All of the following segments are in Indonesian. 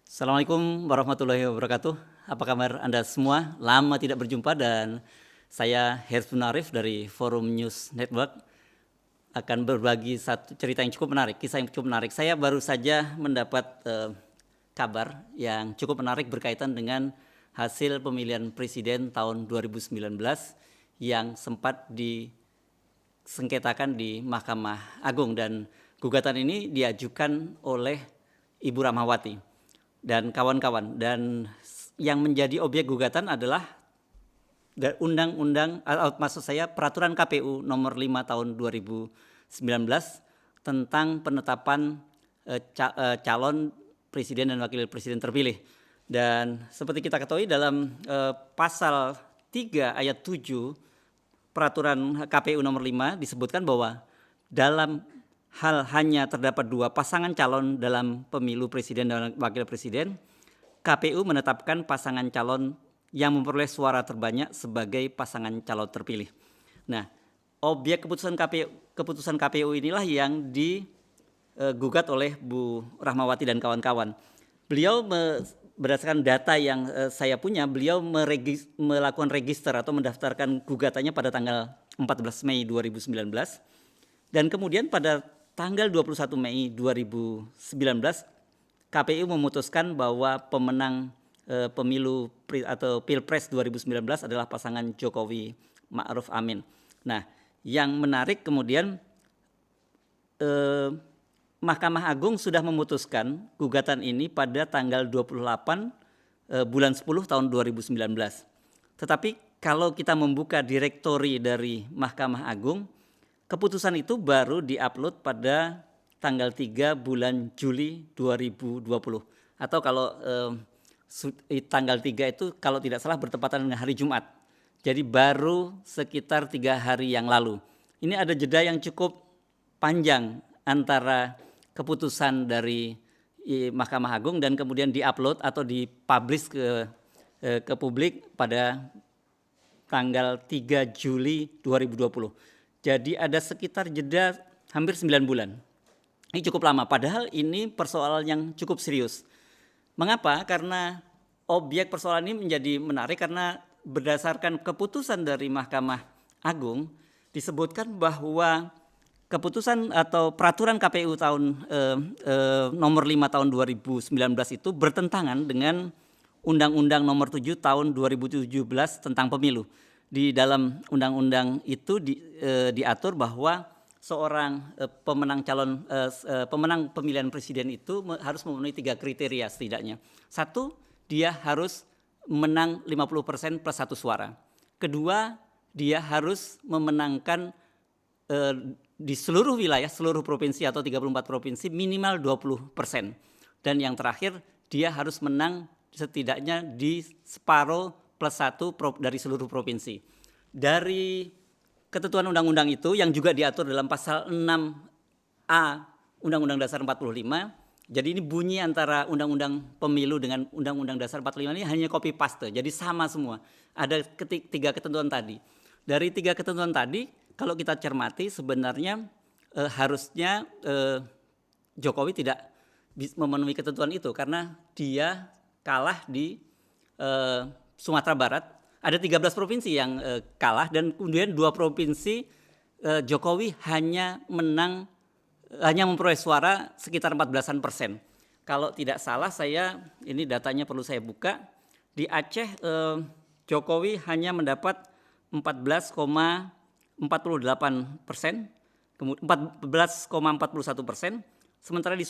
Assalamualaikum warahmatullahi wabarakatuh. Apa kabar Anda semua? Lama tidak berjumpa dan saya Herzun Arif dari Forum News Network akan berbagi satu cerita yang cukup menarik, kisah yang cukup menarik. Saya baru saja mendapat kabar yang cukup menarik berkaitan dengan hasil pemilihan presiden tahun 2019 yang sempat disengketakan di Mahkamah Agung, dan gugatan ini diajukan oleh Ibu Rahmawati dan kawan-kawan, dan yang menjadi objek gugatan adalah peraturan KPU nomor 5 tahun 2019 tentang penetapan calon presiden dan wakil presiden terpilih. Dan seperti kita ketahui dalam pasal 3 ayat 7 peraturan KPU nomor 5 disebutkan bahwa dalam hal hanya terdapat dua pasangan calon dalam pemilu presiden dan wakil presiden, KPU menetapkan pasangan calon yang memperoleh suara terbanyak sebagai pasangan calon terpilih. Nah, objek keputusan KPU inilah yang digugat oleh Bu Rahmawati dan kawan-kawan. Beliau berdasarkan data yang saya punya, beliau melakukan register atau mendaftarkan gugatannya pada tanggal 14 Mei 2019. Dan kemudian pada tanggal 21 Mei 2019, KPU memutuskan bahwa pemenang pemilu atau Pilpres 2019 adalah pasangan Jokowi Ma'ruf Amin. Nah, yang menarik kemudian Mahkamah Agung sudah memutuskan gugatan ini pada tanggal 28 bulan 10 tahun 2019. Tetapi kalau kita membuka direktori dari Mahkamah Agung, keputusan itu baru diupload pada tanggal 3 bulan Juli 2020. Atau kalau tanggal 3 itu kalau tidak salah bertepatan dengan hari Jumat. Jadi baru sekitar 3 hari yang lalu. Ini ada jeda yang cukup panjang antara keputusan dari Mahkamah Agung dan kemudian diupload atau dipublish ke publik pada tanggal 3 Juli 2020. Jadi ada sekitar jeda hampir 9 bulan. Ini cukup lama, padahal ini persoalan yang cukup serius. Mengapa? Karena objek persoalan ini menjadi menarik karena berdasarkan keputusan dari Mahkamah Agung disebutkan bahwa keputusan atau peraturan KPU tahun nomor 5 tahun 2019 itu bertentangan dengan Undang-Undang nomor 7 tahun 2017 tentang pemilu. Di dalam undang-undang itu diatur bahwa seorang pemenang pemilihan presiden itu harus memenuhi 3 kriteria setidaknya. 1, dia harus menang 50% plus 1 suara. Kedua, dia harus memenangkan di seluruh wilayah, seluruh provinsi atau 34 provinsi minimal 20%. Dan yang terakhir, dia harus menang setidaknya di separuh plus 1 dari seluruh provinsi. Dari ketentuan undang-undang itu yang juga diatur dalam pasal 6A Undang-Undang Dasar 45, jadi ini bunyi antara Undang-Undang Pemilu dengan Undang-Undang Dasar 45 ini hanya copy paste, jadi sama semua. Ada 3 ketentuan tadi. Dari 3 ketentuan tadi, kalau kita cermati sebenarnya harusnya Jokowi tidak memenuhi ketentuan itu karena dia kalah di Sumatera Barat. Ada 13 provinsi yang kalah dan kemudian 2 provinsi Jokowi hanya memperoleh suara sekitar 14%. Kalau tidak salah ini datanya perlu saya buka. Di Aceh Jokowi hanya mendapat 14,48%, 14,41%. Sementara di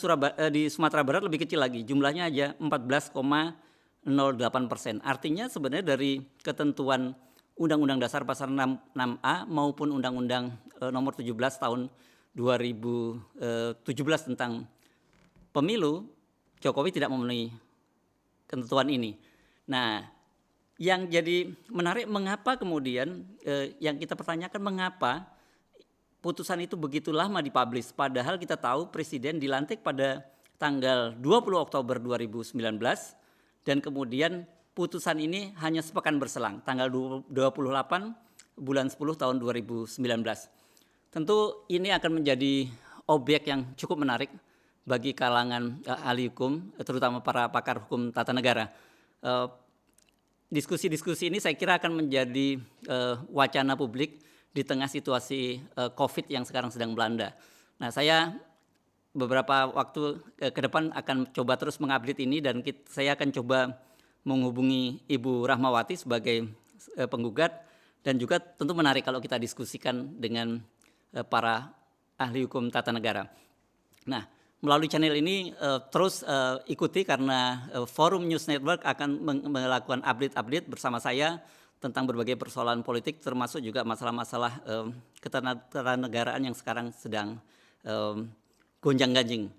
Sumatera Barat lebih kecil lagi, jumlahnya aja 14,08%. Artinya sebenarnya dari ketentuan Undang-Undang Dasar Pasal 6A maupun Undang-Undang nomor 17 tahun 2017 tentang pemilu, Jokowi tidak memenuhi ketentuan ini. Nah, yang jadi menarik mengapa kemudian yang kita pertanyakan mengapa putusan itu begitu lama dipublish, padahal kita tahu presiden dilantik pada tanggal 20 Oktober 2019 dan kemudian putusan ini hanya sepekan berselang, tanggal 28 bulan 10 tahun 2019. Tentu ini akan menjadi objek yang cukup menarik bagi kalangan ahli hukum, terutama para pakar hukum tata negara. Diskusi-diskusi ini saya kira akan menjadi wacana publik di tengah situasi COVID yang sekarang sedang melanda. Nah, saya beberapa waktu ke depan akan coba terus mengupdate ini, dan saya akan coba menghubungi Ibu Rahmawati sebagai penggugat, dan juga tentu menarik kalau kita diskusikan dengan para ahli hukum tata negara. Nah, melalui channel ini terus ikuti, karena Forum News Network akan melakukan update-update bersama saya tentang berbagai persoalan politik, termasuk juga masalah-masalah ketatanegaraan yang sekarang sedang gonjang-ganjing.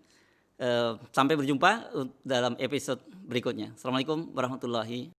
Sampai berjumpa dalam episode berikutnya. Assalamualaikum warahmatullahi wabarakatuh.